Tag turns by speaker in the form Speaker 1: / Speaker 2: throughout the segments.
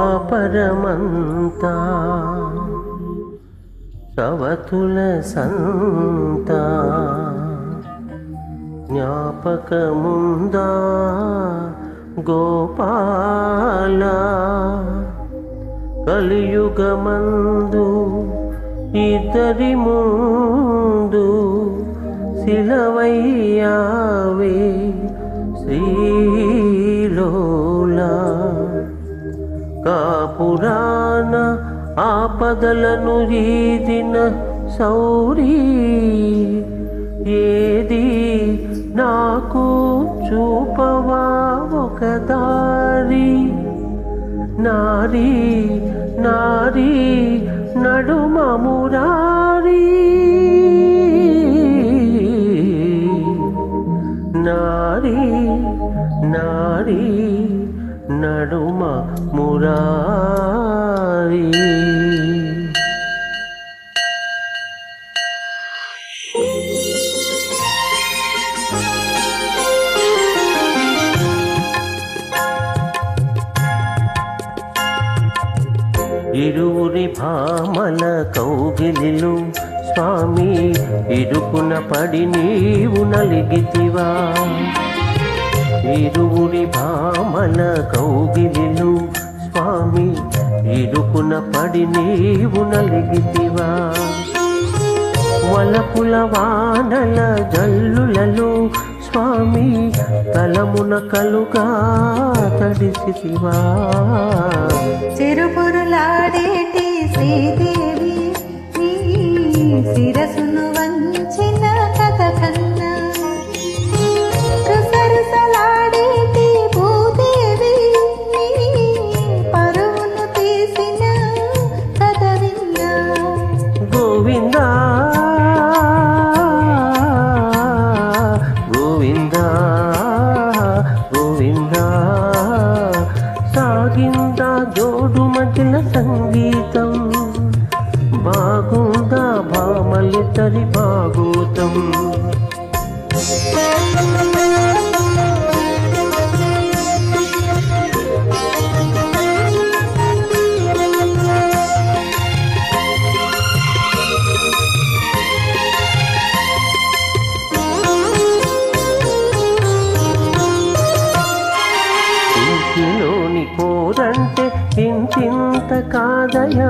Speaker 1: ద్వాపరమంతా సవతుల సంతా జ్ఞాపకముందా గోపాల కలియుగమందు ఇద్దరి ముందు శిలవయ్యావే శ్రీలోలా కాపురాన ఆపదలను ఈదిన సౌరీ ఏది నాకు చూపవా ఒక దారి నారీ నారీ నడుమ మురారి నారీ నారీ నడుమ మురారి. ఇరువురి భామల కౌగిలిలో స్వామి ఇరుకున పడి నీవు నలిగితివా. ఇరువురి భామల కౌగిలిలో స్వామి ఇరుకున పడి నీవు నలిగితివా. వలపుల వానల జల్లులలో స్వామి తలమున కలుగా తడిసితివా.
Speaker 2: చిరుపురులాడేటి శ్రీదేవి నీ శిరసును వంచిన కథ కన్నా రుసరుసలాడేటి భూదేవి నీ పరువును తీసిన కథ విన్నా.
Speaker 1: గోవిందా గోవిందా గోవిందా సాగిందా జోడు మధ్యల సంగీతం బాగుందా భామలిద్దరి భాగోతం. ఇంటిలోని పోరంటే ఇంతింత కాదయ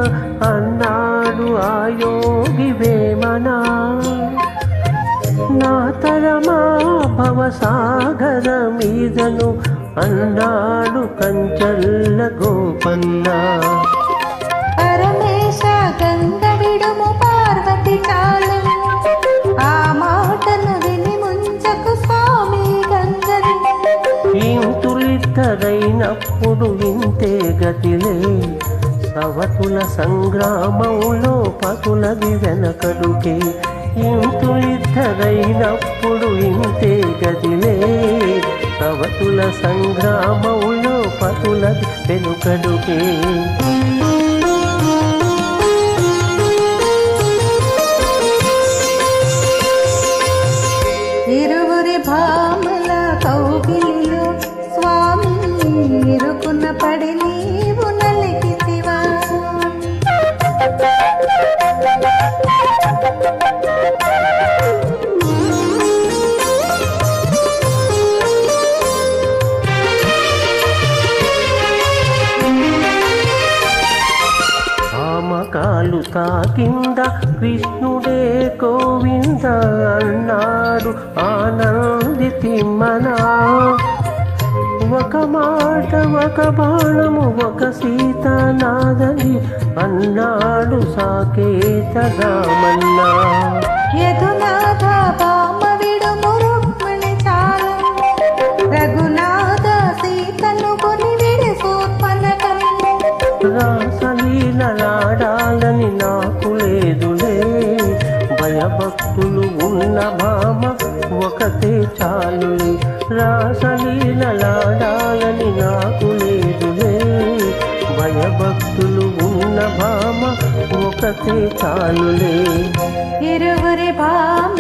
Speaker 1: అన్నాడు ఆ యోగి వేమనా. నా తరమా భవసాగర మీదను అన్నాడు కంచల్ల గోపన్న.
Speaker 2: పరమేశ గంగ విడుము పార్వతి చాలు ఆ మాటను విని ముంచకు స్వామి గంగని.
Speaker 1: ఇంతులిద్దరైనప్పుడు ఇంతే గతిలే సవతుల సంగ్రామంలో పతులది వెనకడుకే. ఇంతులిద్దరైనప్పుడు ఇంతే గతిలే సవతుల సంగ్రామంలో పతులది వెనుకడుకే.
Speaker 2: ఇరువురి భామల కౌగిలిలో స్వామి ఇరుకున్న పడి నీవు నలిగితివా.
Speaker 1: ఆమకాలు తాకింద కృష్ణుడే గోవింద అన్నాడు ఆనంది తిమ్మనా. ఒక మాట ఒక బాణము ఒక సీత నాదని అన్నాడు సాకేత రామన్నా.
Speaker 2: యదునాథ భామ విడుము రుక్మిణి చాలు రఘునాథ సీతను కొని విడి సోత్పనకం.
Speaker 1: రాసలీలలాడాలని నాకు లేదులే భయభక్తులు ఉన్న భామ ఒకతే చాలులే. రాసలీలలాడాలని నాకు లేదులే భయభక్తులు ఉన్న భామ ఒకతే చాలులే.
Speaker 2: ఇరువురి భామ